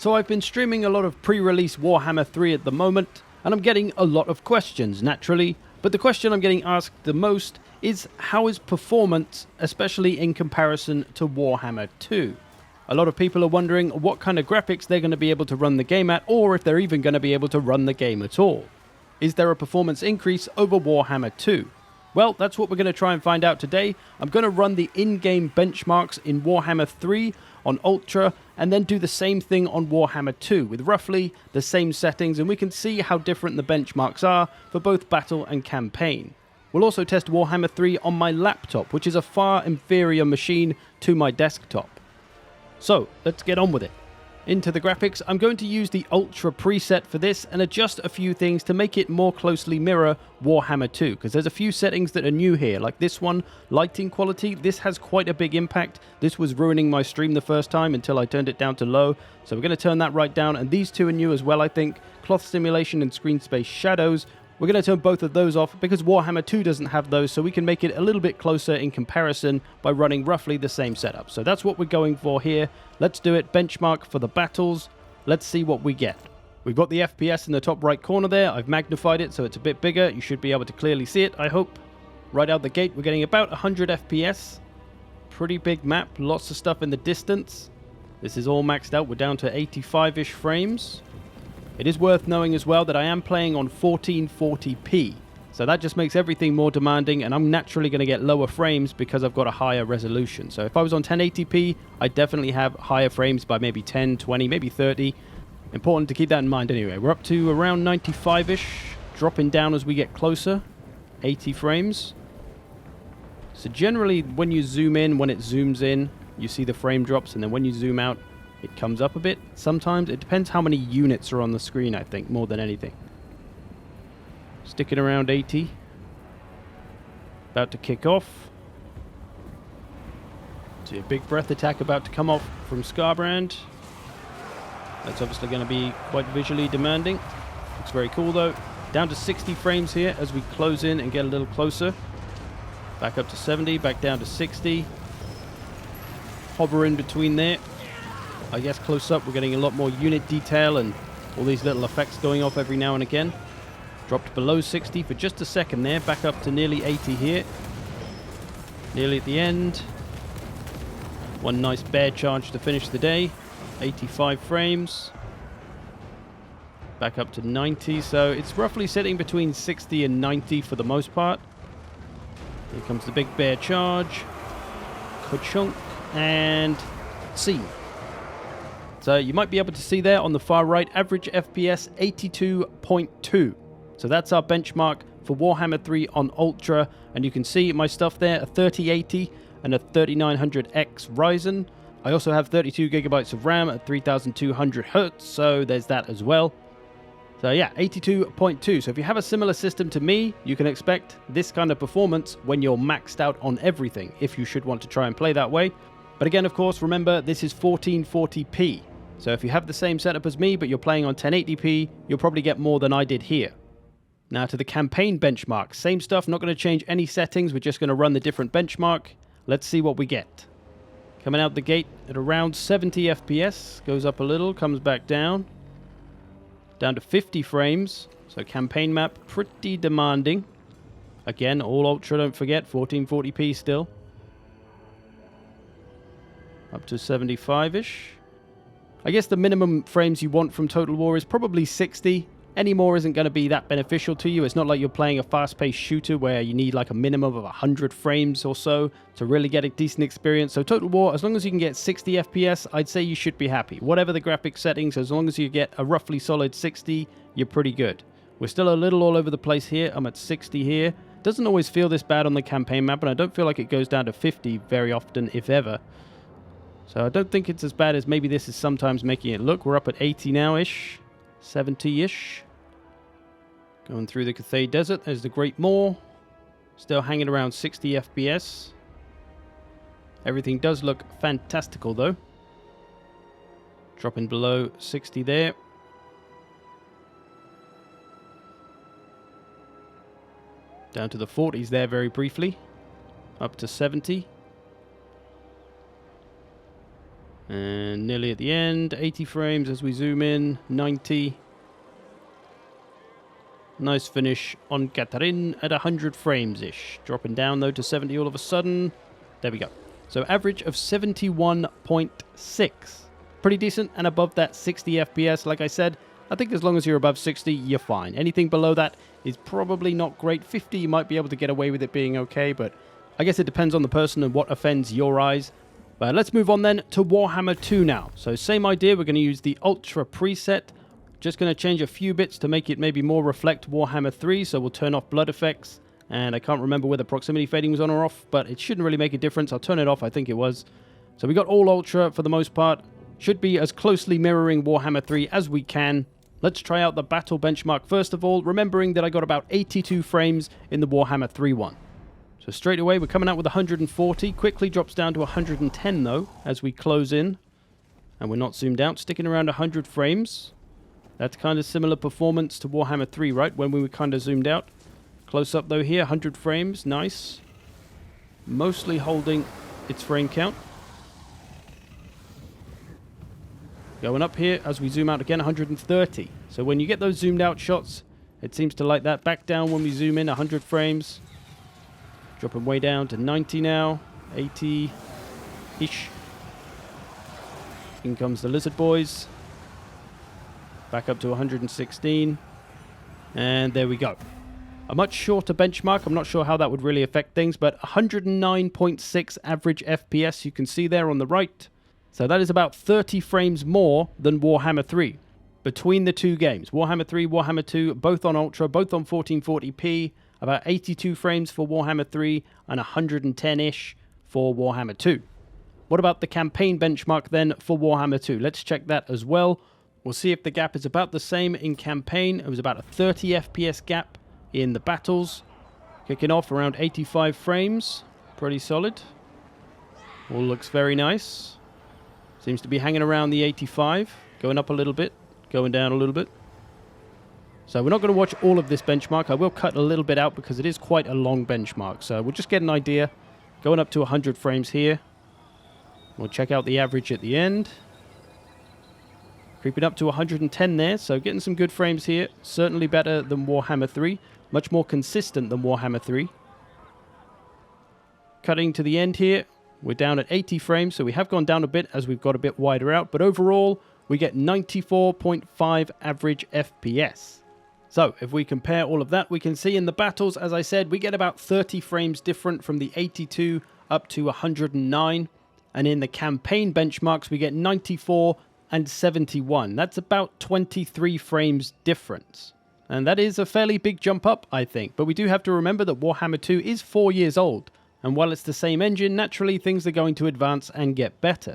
So I've been streaming a lot of pre-release Warhammer 3 at the moment, and I'm getting a lot of questions, naturally, but the question I'm getting asked the most is how is performance, especially in comparison to Warhammer 2? A lot of people are wondering what kind of graphics they're going to be able to run the game at, or if they're even going to be able to run the game at all. Is there a performance increase over Warhammer 2? Well, that's what we're going to try and find out today. I'm going to run the in-game benchmarks in Warhammer 3 on Ultra, and then do the same thing on Warhammer 2 with roughly the same settings, and we can see how different the benchmarks are for both battle and campaign. We'll also test Warhammer 3 on my laptop, which is a far inferior machine to my desktop. So, let's get on with it. Into the graphics, I'm going to use the Ultra preset for this and adjust a few things to make it more closely mirror Warhammer 2, because there's a few settings that are new here, like this one, lighting quality. This has quite a big impact. This was ruining my stream the first time until I turned it down to low, so we're going to turn that right down, and these two are new as well, I think. Cloth simulation and screen space shadows. We're going to turn both of those off because Warhammer 2 doesn't have those, so we can make it a little bit closer in comparison by running roughly the same setup. So that's what we're going for here. Let's do it. Benchmark for the battles. Let's see what we get. We've got the FPS in the top right corner there. I've magnified it so it's a bit bigger. You should be able to clearly see it, I hope. Right out the gate, we're getting about 100 FPS. Pretty big map. Lots of stuff in the distance. This is all maxed out. We're down to 85-ish frames. It is worth knowing as well that I am playing on 1440p, so that just makes everything more demanding, and I'm naturally going to get lower frames because I've got a higher resolution. So if I was on 1080p, I'd definitely have higher frames by maybe 10, 20, maybe 30. Important to keep that in mind anyway. We're up to around 95-ish, dropping down as we get closer, 80 frames. So generally when you zoom in, when it zooms in, you see the frame drops, and then when you zoom out, it comes up a bit. Sometimes it depends how many units are on the screen, I think, more than anything. Sticking around 80. About to kick off. See a big breath attack about to come off from Scarbrand. That's obviously going to be quite visually demanding. Looks very cool though. Down to 60 frames here as we close in and get a little closer. Back up to 70, back down to 60. Hover in between there. I guess close up we're getting a lot more unit detail and all these little effects going off every now and again. Dropped below 60 for just a second there, back up to nearly 80 here. Nearly at the end. One nice bear charge to finish the day. 85 frames. Back up to 90, so it's roughly sitting between 60 and 90 for the most part. Here comes the big bear charge. Ka-chunk, and scene. So you might be able to see there on the far right, average FPS 82.2. So that's our benchmark for Warhammer 3 on Ultra. And you can see my stuff there, a 3080 and a 3900X Ryzen. I also have 32 gigabytes of RAM at 3200 Hz, so there's that as well. So yeah, 82.2. So if you have a similar system to me, you can expect this kind of performance when you're maxed out on everything, if you should want to try and play that way. But again, of course, remember, this is 1440p. So if you have the same setup as me, but you're playing on 1080p, you'll probably get more than I did here. Now to the campaign benchmark. Same stuff, not going to change any settings. We're just going to run the different benchmark. Let's see what we get. Coming out the gate at around 70 FPS. Goes up a little, comes back down. Down to 50 frames. So campaign map, pretty demanding. Again, all Ultra, don't forget, 1440p still. Up to 75-ish. I guess the minimum frames you want from Total War is probably 60. Any more isn't going to be that beneficial to you. It's not like you're playing a fast-paced shooter where you need like a minimum of 100 frames or so to really get a decent experience. So Total War, as long as you can get 60 FPS, I'd say you should be happy. Whatever the graphics settings, as long as you get a roughly solid 60, you're pretty good. We're still a little all over the place here. I'm at 60 here. Doesn't always feel this bad on the campaign map, and I don't feel like it goes down to 50 very often, if ever. So I don't think it's as bad as maybe this is sometimes making it look. We're up at 80 now-ish, 70-ish. Going through the Cathay Desert, there's the Great Moor. Still hanging around 60 FPS. Everything does look fantastical though. Dropping below 60 there. Down to the 40s there very briefly. Up to 70. And nearly at the end, 80 frames as we zoom in, 90. Nice finish on Catherine at 100 frames-ish. Dropping down, though, to 70 all of a sudden. There we go. So average of 71.6. Pretty decent, and above that 60 FPS. Like I said, I think as long as you're above 60, you're fine. Anything below that is probably not great. 50, you might be able to get away with it being okay, but I guess it depends on the person and what offends your eyes. But let's move on then to Warhammer 2 now. So same idea, we're going to use the Ultra preset. Just going to change a few bits to make it maybe more reflect Warhammer 3, so we'll turn off blood effects. And I can't remember whether proximity fading was on or off, but it shouldn't really make a difference. I'll turn it off, I think it was. So we got all Ultra for the most part. Should be as closely mirroring Warhammer 3 as we can. Let's try out the battle benchmark first of all, remembering that I got about 82 frames in the Warhammer 3 one. So straight away we're coming out with 140, quickly drops down to 110 though, as we close in. And we're not zoomed out, sticking around 100 frames. That's kind of similar performance to Warhammer 3, right? When we were kind of zoomed out. Close up though here, 100 frames, nice. Mostly holding its frame count. Going up here as we zoom out again, 130. So when you get those zoomed out shots, it seems to like that. Back down when we zoom in, 100 frames. Dropping way down to 90 now, 80-ish. In comes the lizard boys. Back up to 116. And there we go. A much shorter benchmark. I'm not sure how that would really affect things, but 109.6 average FPS you can see there on the right. So that is about 30 frames more than Warhammer 3 between the two games. Warhammer 3, Warhammer 2, both on Ultra, both on 1440p. About 82 frames for Warhammer 3 and 110-ish for Warhammer 2. What about the campaign benchmark then for Warhammer 2? Let's check that as well. We'll see if the gap is about the same in campaign. It was about a 30 FPS gap in the battles. Kicking off around 85 frames. Pretty solid. All looks very nice. Seems to be hanging around the 85. Going up a little bit. Going down a little bit. So we're not going to watch all of this benchmark. I will cut a little bit out because it is quite a long benchmark. So we'll just get an idea. Going up to 100 frames here. We'll check out the average at the end. Creeping up to 110 there, so getting some good frames here. Certainly better than Warhammer 3. Much more consistent than Warhammer 3. Cutting to the end here. We're down at 80 frames, so we have gone down a bit as we've got a bit wider out. But overall, we get 94.5 average FPS. So if we compare all of that, we can see in the battles, as I said, we get about 30 frames different from the 82 up to 109. And in the campaign benchmarks, we get 94 and 71. That's about 23 frames difference. And that is a fairly big jump up, I think. But we do have to remember that Warhammer 2 is 4 years old. And while it's the same engine, naturally things are going to advance and get better.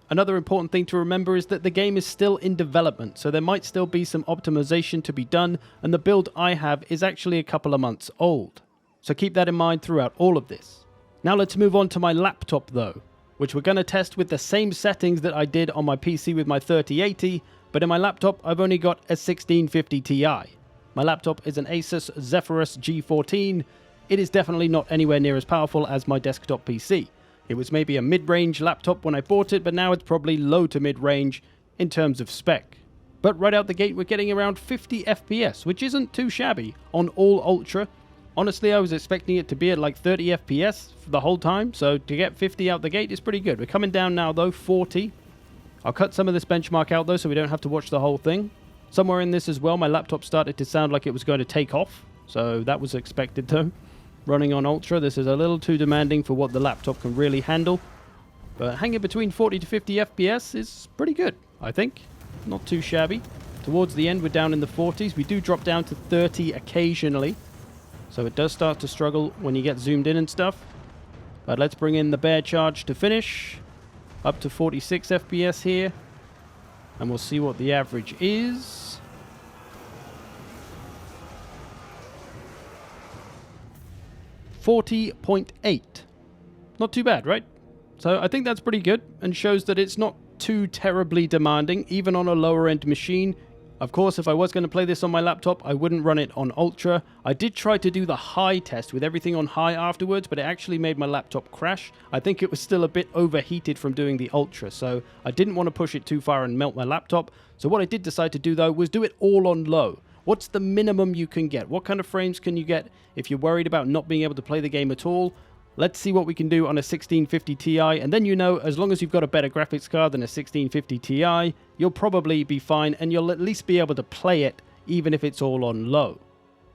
Another important thing to remember is that the game is still in development, so there might still be some optimization to be done, and the build I have is actually a couple of months old. So keep that in mind throughout all of this. Now let's move on to my laptop though, which we're going to test with the same settings that I did on my PC with my 3080, but in my laptop I've only got a 1650 Ti. My laptop is an Asus Zephyrus G14. It is definitely not anywhere near as powerful as my desktop PC. It was maybe a mid-range laptop when I bought it, but now it's probably low to mid-range in terms of spec. But right out the gate, we're getting around 50 FPS, which isn't too shabby on all Ultra. Honestly, I was expecting it to be at like 30 FPS for the whole time, so to get 50 out the gate is pretty good. We're coming down now, though, 40. I'll cut some of this benchmark out, though, so we don't have to watch the whole thing. Somewhere in this as well, my laptop started to sound like it was going to take off, so that was expected, though. Running on Ultra, this is a little too demanding for what the laptop can really handle. But hanging between 40 to 50 FPS is pretty good, I think. Not too shabby. Towards the end, we're down in the 40s. We do drop down to 30 occasionally. So it does start to struggle when you get zoomed in and stuff. But let's bring in the bear charge to finish. Up to 46 FPS here. And we'll see what the average is. 40.8. Not too bad, right? So I think that's pretty good and shows that it's not too terribly demanding. Even on a lower end machine, Of course, if I was going to play this on my laptop, I wouldn't run it on Ultra. I did try to do the high test with everything on high afterwards, but it actually made my laptop crash. I think it was still a bit overheated from doing the Ultra, so I didn't want to push it too far and melt my laptop. So what I did decide to do though was do it all on low. What's the minimum you can get? What kind of frames can you get if you're worried about not being able to play the game at all? Let's see what we can do on a 1650 Ti, and then as long as you've got a better graphics card than a 1650 Ti, you'll probably be fine, and you'll at least be able to play it, even if it's all on low.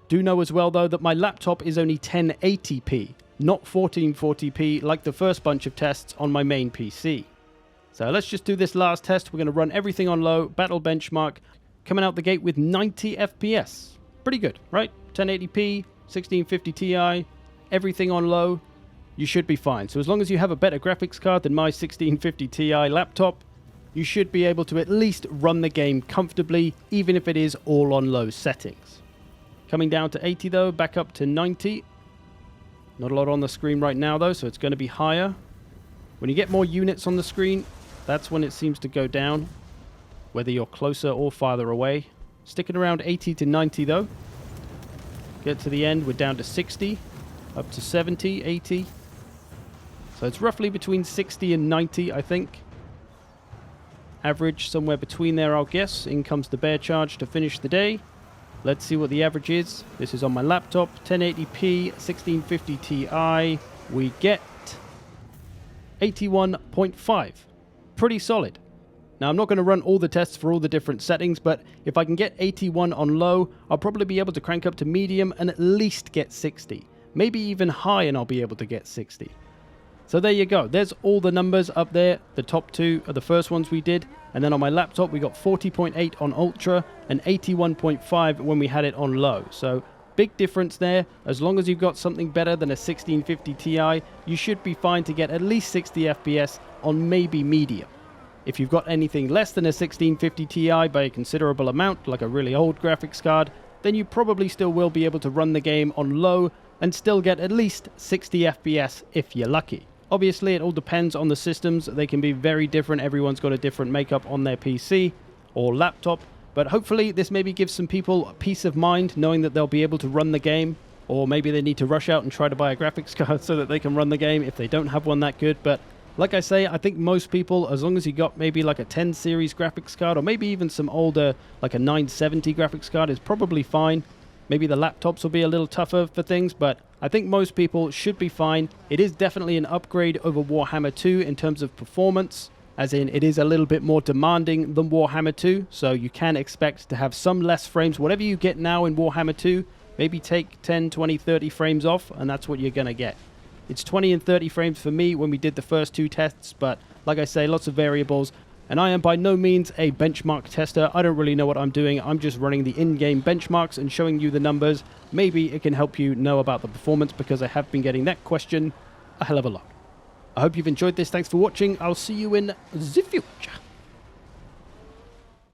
Do know as well, though, that my laptop is only 1080p, not 1440p like the first bunch of tests on my main PC. So let's just do this last test. We're going to run everything on low, battle benchmark, coming out the gate with 90 FPS. Pretty good, right? 1080p, 1650 Ti, everything on low. You should be fine. So as long as you have a better graphics card than my 1650 Ti laptop, you should be able to at least run the game comfortably, even if it is all on low settings. Coming down to 80 though, back up to 90. Not a lot on the screen right now though, so it's going to be higher. When you get more units on the screen, that's when it seems to go down, whether you're closer or farther away. Sticking around 80 to 90 though. Get to the end, we're down to 60, up to 70, 80. So it's roughly between 60 and 90, I think. Average somewhere between there, I'll guess. In comes the bear charge to finish the day. Let's see what the average is. This is on my laptop, 1080p, 1650 Ti. We get 81.5. Pretty solid. Now, I'm not going to run all the tests for all the different settings, but if I can get 81 on low, I'll probably be able to crank up to medium and at least get 60. Maybe even high and I'll be able to get 60. So there you go. There's all the numbers up there. The top two are the first ones we did. And then on my laptop, we got 40.8 on Ultra and 81.5 when we had it on low. So big difference there. As long as you've got something better than a 1650 Ti, you should be fine to get at least 60 FPS on maybe medium. If you've got anything less than a 1650 Ti by a considerable amount, like a really old graphics card, then you probably still will be able to run the game on low and still get at least 60 FPS if you're lucky. Obviously, it all depends on the systems. They can be very different. Everyone's got a different makeup on their PC or laptop. But hopefully, this maybe gives some people peace of mind knowing that they'll be able to run the game. Or maybe they need to rush out and try to buy a graphics card so that they can run the game if they don't have one that good. But like I say, I think most people, as long as you got maybe like a 10 series graphics card or maybe even some older, like a 970 graphics card is probably fine. Maybe the laptops will be a little tougher for things, but I think most people should be fine. It is definitely an upgrade over Warhammer 2 in terms of performance, as in it is a little bit more demanding than Warhammer 2, so you can expect to have some less frames. Whatever you get now in Warhammer 2, maybe take 10, 20, 30 frames off, and that's what you're going to get. It's 20 and 30 frames for me when we did the first two tests, but like I say, lots of variables. And I am by no means a benchmark tester. I don't really know what I'm doing. I'm just running the in-game benchmarks and showing you the numbers. Maybe it can help you know about the performance, because I have been getting that question a hell of a lot. I hope you've enjoyed this. Thanks for watching. I'll see you in the future.